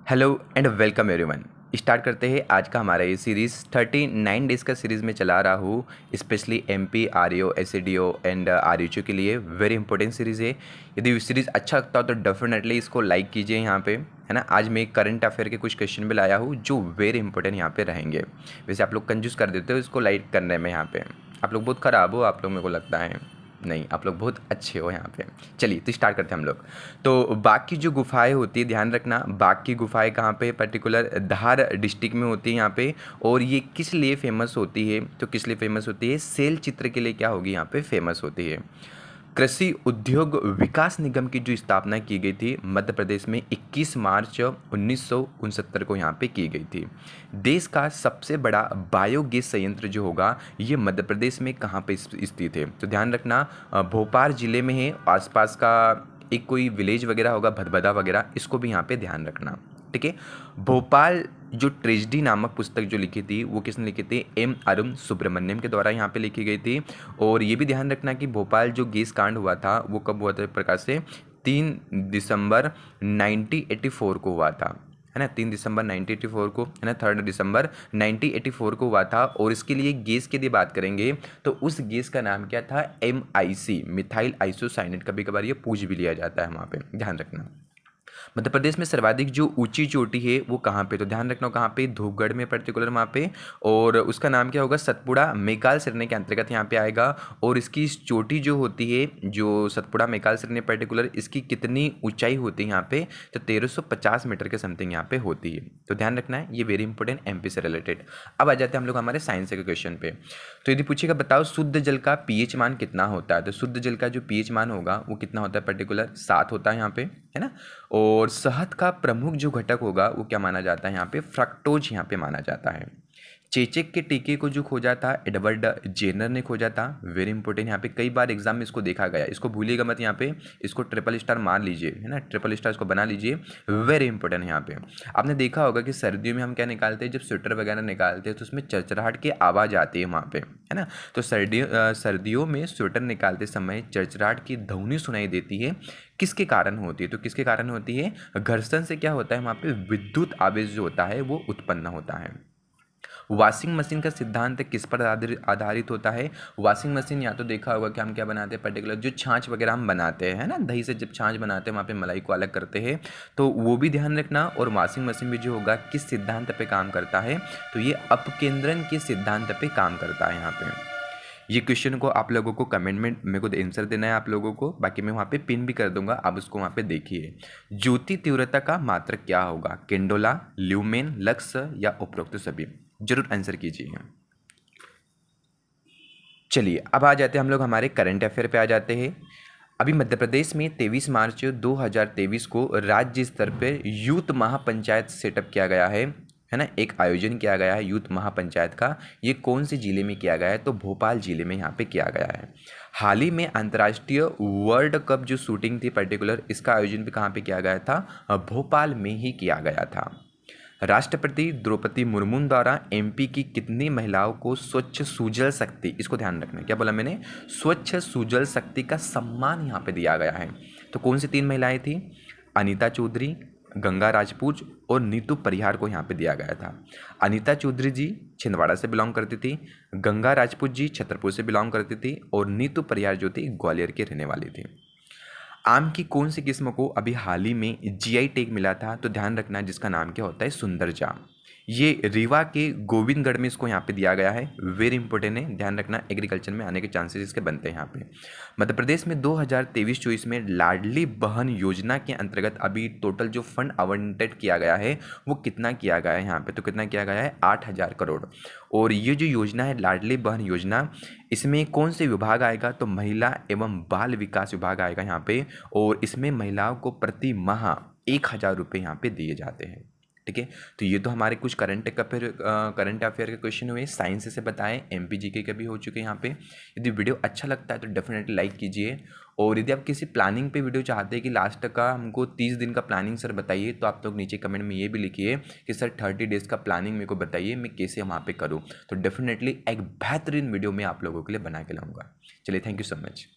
Hello and welcome everyone. Start करते हैं आज का हमारा ये सीरीज़ 39 डेज़ का सीरीज़ में चला रहा हूँ, स्पेशली एमपी आरईओ एसईडीओ एंड आरयूचू के लिए वेरी इंपॉर्टेंट सीरीज़ है। यदि सीरीज़ अच्छा लगता हो तो डेफिनेटली इसको लाइक कीजिए यहाँ पे, है ना। आज मैं करंट अफेयर के कुछ क्वेश्चन भी लाया हूँ जो वेरी इंपॉर्टेंट यहाँ पे रहेंगे। वैसे आप लोग कंजूस कर देते हो इसको लाइक करने में, यहाँ पे आप लोग बहुत ख़राब हो, आप लोग मेरे को लगता है नहीं, आप लोग बहुत अच्छे हो यहाँ पे। चलिए तो स्टार्ट करते हैं हम लोग। तो बाघ की जो गुफाएं होती है, ध्यान रखना, बाघ की गुफाएं कहाँ पे, पर्टिकुलर धार डिस्ट्रिक्ट में होती है यहाँ पे। और ये किस लिए फेमस होती है, तो किस लिए फेमस होती है, सेल चित्र के लिए क्या होगी यहाँ पे फेमस होती है। कृषि उद्योग विकास निगम की जो स्थापना की गई थी मध्य प्रदेश में 21 मार्च 1969 को यहाँ पे की गई थी। देश का सबसे बड़ा बायोगैस संयंत्र जो होगा ये मध्य प्रदेश में कहाँ पे स्थित है, तो ध्यान रखना भोपाल जिले में है। आसपास का एक कोई विलेज वगैरह होगा, भदभदा वगैरह, इसको भी यहाँ पे ध्यान रखना, ठीक है। भोपाल जो ट्रेजिडी नामक पुस्तक जो लिखी थी वो किसने लिखी थी, एम अरुण सुब्रमण्यम के द्वारा यहाँ पे लिखी गई थी। और ये भी ध्यान रखना कि भोपाल जो गैस कांड हुआ था वो कब हुआ था, प्रकार से 3 दिसंबर 1984 को हुआ था, है ना। 3 दिसंबर 1984 को, है ना, 3 दिसंबर 1984 को हुआ था। और इसके लिए गैस की यदि बात करेंगे तो उस गैस का नाम क्या था, MIC, मिथाइल आइसोसाइनेट। कभी कभार ये पूछ भी लिया जाता है वहाँ पे, ध्यान रखना। मध्य प्रदेश में सर्वाधिक जो ऊंची चोटी है वो कहाँ पे, तो ध्यान रखना कहाँ पे, धूपगढ़ में पर्टिकुलर वहाँ पे। और उसका नाम क्या होगा, सतपुड़ा मेकाल सिरने के अंतर्गत यहाँ पे आएगा। और इसकी चोटी जो होती है, जो सतपुड़ा मेकाल सिरने पर्टिकुलर, इसकी कितनी ऊंचाई होती है यहाँ पे, तो 1350 मीटर के समथिंग यहाँ पे होती है। तो ध्यान रखना है, ये वेरी इंपॉर्टेंट एमपी से रिलेटेड। अब आ जाते हैं हम लोग हमारे साइंस के क्वेश्चन पे। तो यदि पूछेगा बताओ शुद्ध जल का पीएच मान कितना होता है, तो शुद्ध जल का जो पीएच मान होगा वो कितना होता है, पर्टिकुलर 7 होता है यहाँ पे, है ना। और शहद का प्रमुख जो घटक होगा वो क्या माना जाता है यहाँ पे, फ्रक्टोज यहाँ पे माना जाता है। चेचक के टीके को जो खोजा था एडवर्ड जेनर ने खोजा था, वेरी इंपॉर्टेंट। यहाँ पे कई बार एग्जाम में इसको देखा गया, इसको भूलिएगा मत यहाँ पे, इसको ट्रिपल स्टार मार लीजिए, है ना, ट्रिपल स्टार इसको बना लीजिए, वेरी इंपॉर्टेंट। यहाँ पे आपने देखा होगा कि सर्दियों में हम क्या निकालते हैं, जब स्वेटर वगैरह निकालते हैं तो उसमें चरचराहट की आवाज़ आती है वहाँ पे, है ना। तो सर्दियों में स्वेटर निकालते समय चरचराहट की ध्वनि सुनाई देती है, किसके कारण होती है, तो किसके कारण होती है, घर्षण से क्या होता है वहाँ पे विद्युत आवेश जो होता है वो उत्पन्न होता है। वॉशिंग मशीन का सिद्धांत किस पर आधारित होता है, वॉशिंग मशीन, या तो देखा होगा कि हम क्या बनाते हैं, पर्टिकुलर जो छाछ वगैरह हम बनाते हैं, है ना, दही से जब छाछ बनाते हैं वहाँ पे मलाई को अलग करते हैं, तो वो भी ध्यान रखना। और वॉशिंग मशीन भी जो होगा किस सिद्धांत पे काम करता है, तो ये अपकेंद्रण के सिद्धांत पे काम करता है यहाँ पे। ये क्वेश्चन को आप लोगों को कमेंट में मेरे को आंसर देना है आप लोगों को, बाकी मैं वहाँ पे पिन भी कर दूंगा, आप उसको वहाँ पे देखिए। ज्योति तीव्रता का मात्रक क्या होगा, केंडोला, ल्यूमेन, लक्स या उपरोक्त सभी, जरूर आंसर कीजिए। चलिए अब आ जाते हैं हम लोग हमारे करंट अफेयर पे आ जाते हैं। अभी मध्य प्रदेश में 23 मार्च 2023 को राज्य स्तर पर यूथ महापंचायत सेटअप किया गया है ना, एक आयोजन किया गया है यूथ महापंचायत का। ये कौन से जिले में किया गया है, तो भोपाल जिले में यहाँ पे किया गया है। हाल ही में अंतर्राष्ट्रीय वर्ल्ड कप जो शूटिंग थी पर्टिकुलर, इसका आयोजन भी कहाँ पे किया गया था, भोपाल में ही किया गया था। राष्ट्रपति द्रौपदी मुर्मू द्वारा एमपी की कितनी महिलाओं को स्वच्छ सुजल शक्ति, इसको ध्यान रखना, क्या बोला मैंने, स्वच्छ सुजल शक्ति का सम्मान यहाँ पे दिया गया है। तो कौन सी 3 महिलाएं थी, अनीता चौधरी, गंगा राजपूत और नीतू परिहार को यहाँ पे दिया गया था। अनीता चौधरी जी छिंदवाड़ा से बिलोंग करती थी, गंगा राजपूत जी छतरपुर से बिलोंग करती थी, और नीतू परिहार जो थी ग्वालियर के रहने वाली थी। आम की कौन सी किस्म को अभी हाल ही में जीआई टैग मिला था, तो ध्यान रखना जिसका नाम क्या होता है, सुंदरजा। ये रीवा के गोविंदगढ़ में इसको यहाँ पे दिया गया है, वेरी इंपॉर्टेंट है, ध्यान रखना, एग्रीकल्चर में आने के चांसेस इसके बनते हैं यहाँ पे। मध्य प्रदेश में 2023-24 में लाडली बहन योजना के अंतर्गत अभी टोटल जो फंड आवंटित किया गया है वो कितना किया गया है यहाँ पे, तो कितना किया गया है, 8,000 करोड़। और ये जो योजना है लाडली बहन योजना, इसमें कौन से विभाग आएगा, तो महिला एवं बाल विकास विभाग आएगा यहाँ पे। और इसमें महिलाओं को प्रति माह 1,000 रुपये यहाँ पे दिए जाते हैं, ठीक है। तो ये तो हमारे कुछ करंट अफेयर के क्वेश्चन हुए, साइंस से बताएं, MPGK के भी हो चुके हैं यहाँ पे। यदि वीडियो अच्छा लगता है तो डेफिनेटली लाइक कीजिए। और यदि आप किसी प्लानिंग पे वीडियो चाहते हैं कि लास्ट का हमको 30 दिन का प्लानिंग सर बताइए, तो आप लोग नीचे कमेंट में ये भी लिखिए कि सर 30 डेज़ का प्लानिंग मेरे को बताइए, मैं कैसे वहाँ पे करूँ, तो डेफिनेटली एक बेहतरीन वीडियो मैं आप लोगों के लिए बना के लाऊँगा। चलिए, थैंक यू सो मच।